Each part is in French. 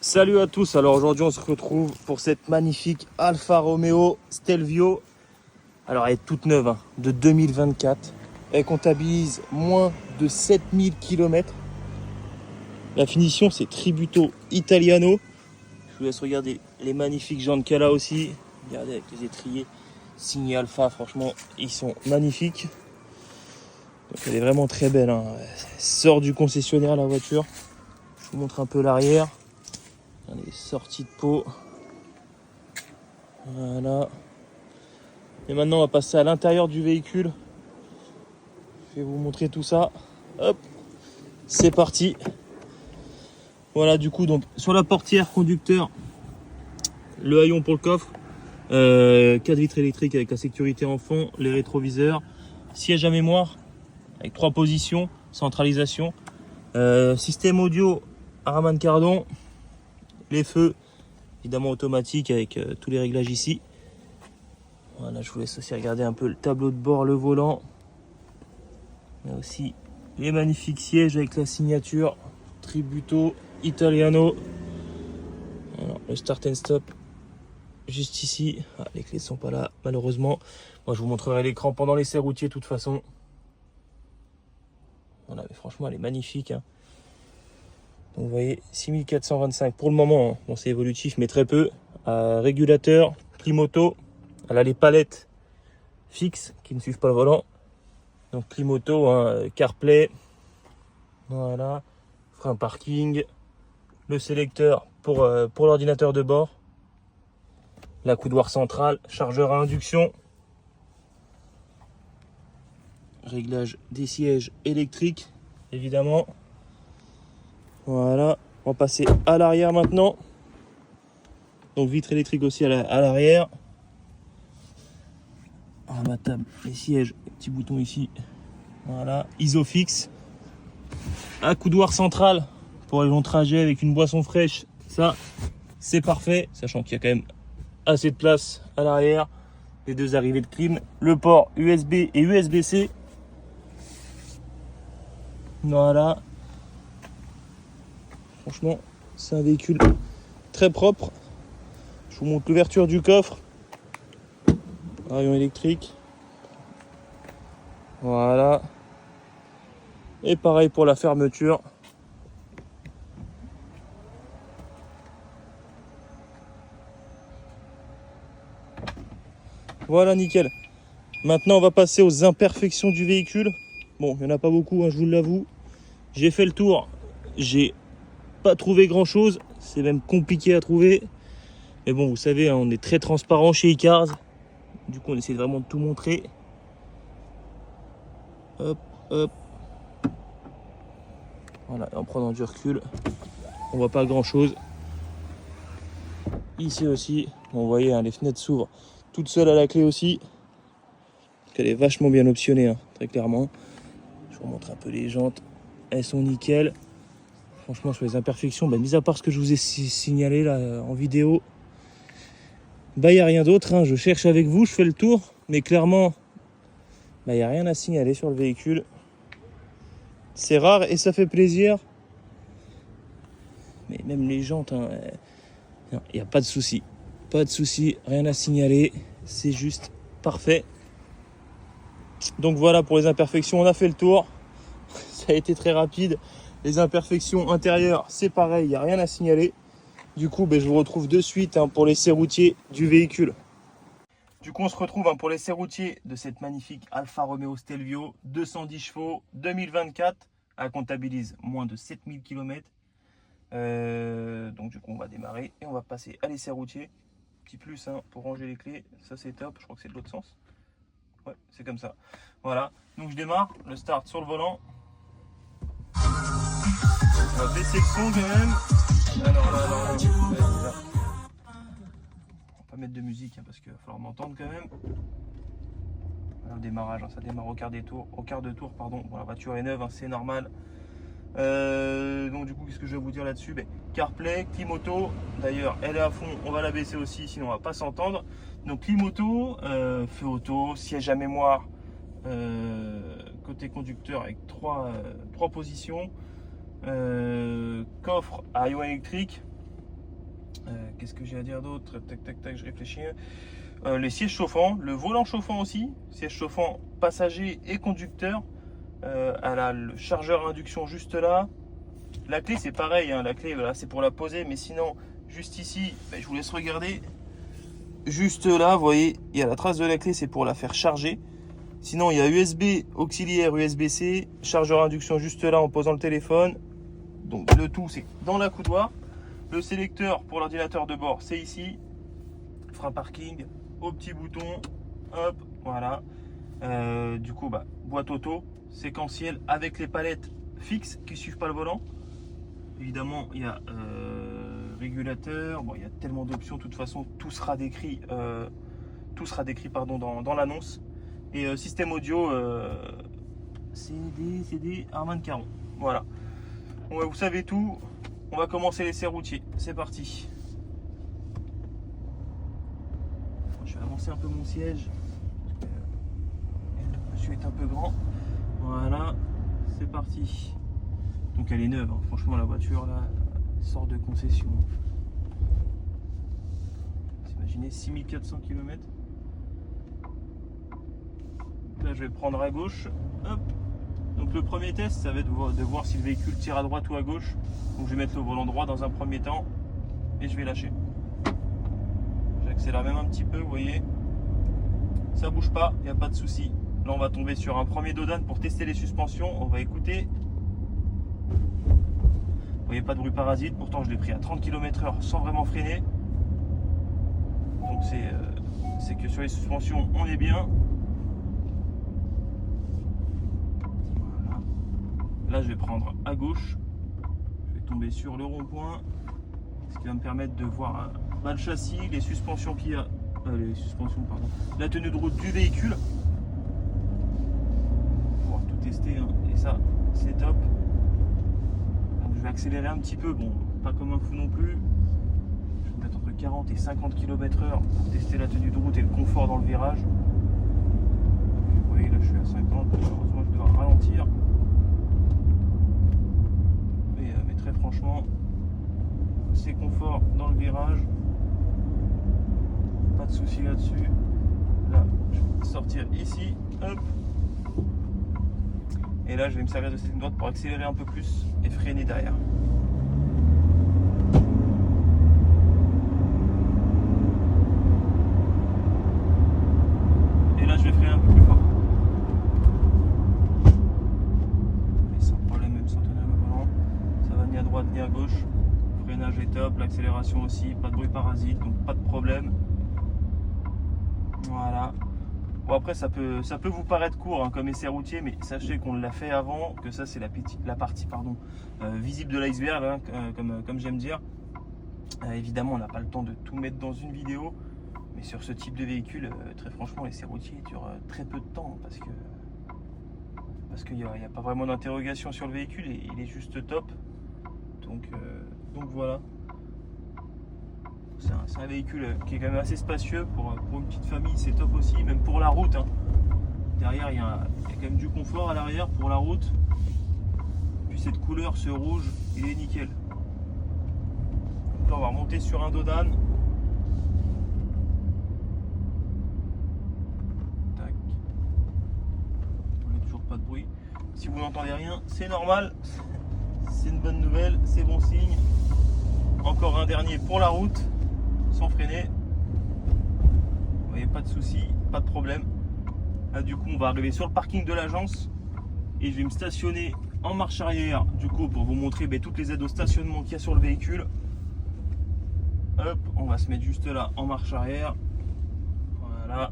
Salut à tous, alors aujourd'hui on se retrouve pour cette magnifique Alfa Romeo Stelvio. Alors elle est toute neuve, hein, de 2024. Elle comptabilise moins de 7000 km. La finition c'est Tributo Italiano. Je vous laisse regarder les magnifiques jantes qu'elle a aussi. Regardez avec les étriers signés Alfa, franchement ils sont magnifiques. Donc elle est vraiment très belle, hein. Elle sort du concessionnaire la voiture. Je vous montre un peu l'arrière. Les sorties de peau. Voilà. Et maintenant on va passer à l'intérieur du véhicule. Je vais vous montrer tout ça. Hop, c'est parti. Voilà, du coup donc sur la portière conducteur, le haillon pour le coffre, 4 vitres électriques avec la sécurité en fond, les rétroviseurs, siège à mémoire avec 3 positions, centralisation, système audio Harman Kardon, les feux évidemment automatiques avec tous les réglages ici. Voilà, je vous laisse aussi regarder un peu le tableau de bord, le volant. Il y a aussi les magnifiques sièges avec la signature Tributo Italiano. Alors, le start and stop juste ici. Ah, les clés ne sont pas là malheureusement. Moi je vous montrerai l'écran pendant l'essai routier de toute façon. Voilà, mais franchement elle est magnifique, hein. Donc vous voyez 6425 pour le moment, hein. Bon, c'est évolutif mais très peu. Régulateur, clim auto. Elle a les palettes fixes qui ne suivent pas le volant. Donc clim auto, hein, CarPlay. Voilà. Frein parking. Le sélecteur pour l'ordinateur de bord. L'accoudoir central. Chargeur à induction. Réglage des sièges électriques, évidemment. Voilà. On va passer à l'arrière maintenant. Donc vitre électrique aussi à l'arrière. Rabattable, les sièges, petit bouton ici. Voilà, Isofix. Accoudoir central pour les longs trajets avec une boisson fraîche. Ça, c'est parfait, sachant qu'il y a quand même assez de place à l'arrière. Les deux arrivées de clim, le port USB et USB-C. Voilà. Franchement, c'est un véhicule très propre. Je vous montre l'ouverture du coffre. Rayon électrique. Voilà. Et pareil pour la fermeture. Voilà, nickel. Maintenant, on va passer aux imperfections du véhicule. Bon, il n'y en a pas beaucoup, hein, je vous l'avoue. J'ai fait le tour. J'ai pas trouvé grand-chose. C'est même compliqué à trouver. Mais bon, vous savez, hein, on est très transparent chez Icars. Du coup, on essaie vraiment de tout montrer. Hop, hop. Voilà, en prenant du recul, on voit pas grand-chose. Ici aussi, bon, vous voyez, hein, les fenêtres s'ouvrent toutes seules à la clé aussi. Elle est vachement bien optionnée, hein, très clairement. Je vous montre un peu les jantes. Elles sont nickel. Franchement, sur les imperfections, mis à part ce que je vous ai signalé là en vidéo, il n'y a rien d'autre, hein. Je cherche avec vous, je fais le tour. Mais clairement, il n'y a rien à signaler sur le véhicule. C'est rare et ça fait plaisir. Mais même les jantes, hein, il n'y a pas de souci. Pas de souci, rien à signaler. C'est juste parfait. Donc voilà pour les imperfections, on a fait le tour. Ça a été très rapide. Les imperfections intérieures, c'est pareil, il n'y a rien à signaler. Du coup, je vous retrouve de suite, hein, pour l'essai routier du véhicule. Du coup, on se retrouve, hein, pour l'essai routier de cette magnifique Alfa Romeo Stelvio, 210 chevaux, 2024. Elle comptabilise moins de 7000 km. Donc du coup, on va démarrer et on va passer à l'essai routier. Petit plus, hein, pour ranger les clés, ça c'est top. Je crois que c'est de l'autre sens. Ouais, c'est comme ça. Voilà, donc je démarre, le start sur le volant. On va baisser le son quand même. Alors là. On va pas mettre de musique, hein, parce qu'il va falloir m'entendre quand même. Voilà, le démarrage, hein, ça démarre au quart de tour, pardon. Bon, la voiture est neuve, hein, c'est normal. Donc du coup, qu'est-ce que je vais vous dire là-dessus? CarPlay, clim auto. D'ailleurs, elle est à fond, on va la baisser aussi, sinon on va pas s'entendre. Donc clim auto, feu auto, siège à mémoire, côté conducteur avec trois positions. Coffre à haillons électrique. Qu'est-ce que j'ai à dire d'autre? Tac, tac, tac, je réfléchis. Les sièges chauffants, le volant chauffant aussi, siège chauffant passager et conducteur. Elle a le chargeur à induction juste là. La clé c'est pareil, hein, la clé voilà, c'est pour la poser, mais sinon juste ici, ben, je vous laisse regarder. Juste là, vous voyez, il y a la trace de la clé, c'est pour la faire charger. Sinon il y a USB auxiliaire, USB-C, chargeur à induction juste là en posant le téléphone. Donc le tout c'est dans la coudoir. Le sélecteur pour l'ordinateur de bord c'est ici. Frein parking, au petit bouton, hop, voilà. Du coup, bah, boîte auto, séquentielle avec les palettes fixes qui ne suivent pas le volant. Évidemment, il y a régulateur. Bon, il y a tellement d'options. De toute façon, tout sera décrit, pardon, dans l'annonce. Et système audio, CD, Harman Kardon. Voilà. Bon, bah, vous savez tout. On va commencer l'essai routier. C'est parti. Je vais avancer un peu mon siège. Le monsieur est un peu grand. Voilà, c'est parti. Donc elle est neuve, hein. Franchement la voiture là sort de concession. Vous imaginez 6400 km. Là je vais prendre à gauche. Hop. Donc le premier test ça va être de voir si le véhicule tire à droite ou à gauche. Donc je vais mettre le volant droit dans un premier temps et je vais lâcher. J'accélère même un petit peu, vous voyez. Ça bouge pas, il n'y a pas de souci. Là on va tomber sur un premier dodan pour tester les suspensions. On va écouter. Vous voyez, pas de bruit parasite, pourtant je l'ai pris à 30 km/h sans vraiment freiner. Donc c'est que sur les suspensions on est bien. Voilà. Là je vais prendre à gauche. Je vais tomber sur le rond-point. Ce qui va me permettre de voir le châssis, les suspensions qu'il y a. La tenue de route du véhicule. Pour tout tester, hein. Et ça c'est top. Donc je vais accélérer un petit peu, bon pas comme un fou non plus. Je vais mettre entre 40 et 50 km/h pour tester la tenue de route et le confort dans le virage. Vous voyez là je suis à 50, malheureusement je dois ralentir. Mais très franchement c'est confort dans le virage. Pas de souci là-dessus. Là, je vais sortir ici. Hop. Et là, je vais me servir de cette ligne droite pour accélérer un peu plus et freiner derrière. Et là, je vais freiner un peu plus fort. Mais sans problème, même sans tenir le volant. Ça va ni à droite ni à gauche. Le freinage est top, l'accélération aussi, pas de bruit parasite, donc pas de problème. Voilà. Bon après ça peut vous paraître court hein, comme essai routier, mais sachez qu'on l'a fait avant, que ça c'est la partie visible de l'iceberg, hein, comme j'aime dire. Évidemment on n'a pas le temps de tout mettre dans une vidéo, mais sur ce type de véhicule, très franchement l'essai routier dure très peu de temps parce qu'il n'y a pas vraiment d'interrogation sur le véhicule et il est juste top. Donc voilà. C'est un véhicule qui est quand même assez spacieux pour une petite famille, c'est top aussi, même pour la route. Hein. Derrière, il y a quand même du confort à l'arrière pour la route. Puis cette couleur, ce rouge, il est nickel. Donc là, on va remonter sur un dodan. Tac. Il n'y a toujours pas de bruit. Si vous n'entendez rien, c'est normal. C'est une bonne nouvelle, c'est bon signe. Encore un dernier pour la route. Sans freiner, vous voyez, pas de souci, pas de problème. Là du coup on va arriver sur le parking de l'agence et je vais me stationner en marche arrière du coup pour vous montrer toutes les aides au stationnement qu'il y a sur le véhicule. Hop, on va se mettre juste là en marche arrière. Voilà.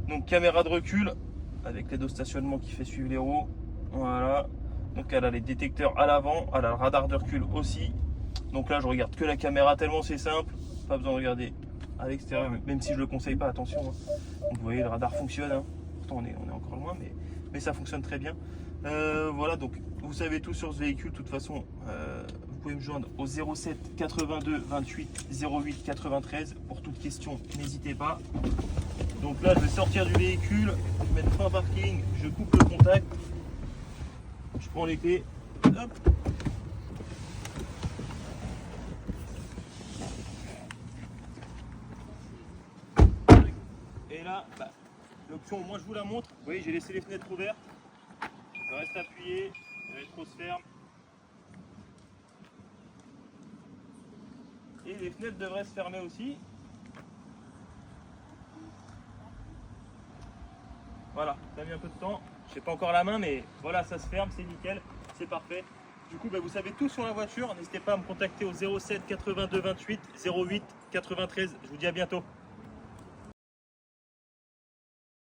Donc caméra de recul avec l'aide au stationnement qui fait suivre les roues. Voilà. Donc elle a les détecteurs à l'avant, elle a le radar de recul aussi. Donc là je regarde que la caméra tellement c'est simple, pas besoin de regarder à l'extérieur, même si je le conseille pas, attention. Hein. Donc vous voyez le radar fonctionne, hein. Pourtant on est encore loin mais ça fonctionne très bien. Voilà, donc vous savez tout sur ce véhicule. De toute façon vous pouvez me joindre au 07 82 28 08 93 pour toute question, n'hésitez pas. Donc là je vais sortir du véhicule, je vais mettre frein parking, je coupe le contact, je prends les clés, hop. là, bah, l'option, moi je vous la montre. Vous voyez, j'ai laissé les fenêtres ouvertes. Je reste appuyé, la rétro se ferme. Et les fenêtres devraient se fermer aussi. Voilà, ça a mis un peu de temps. Je n'ai pas encore la main, mais voilà, ça se ferme, c'est nickel, c'est parfait. Du coup, bah, vous savez tout sur la voiture. N'hésitez pas à me contacter au 07 82 28 08 93. Je vous dis à bientôt.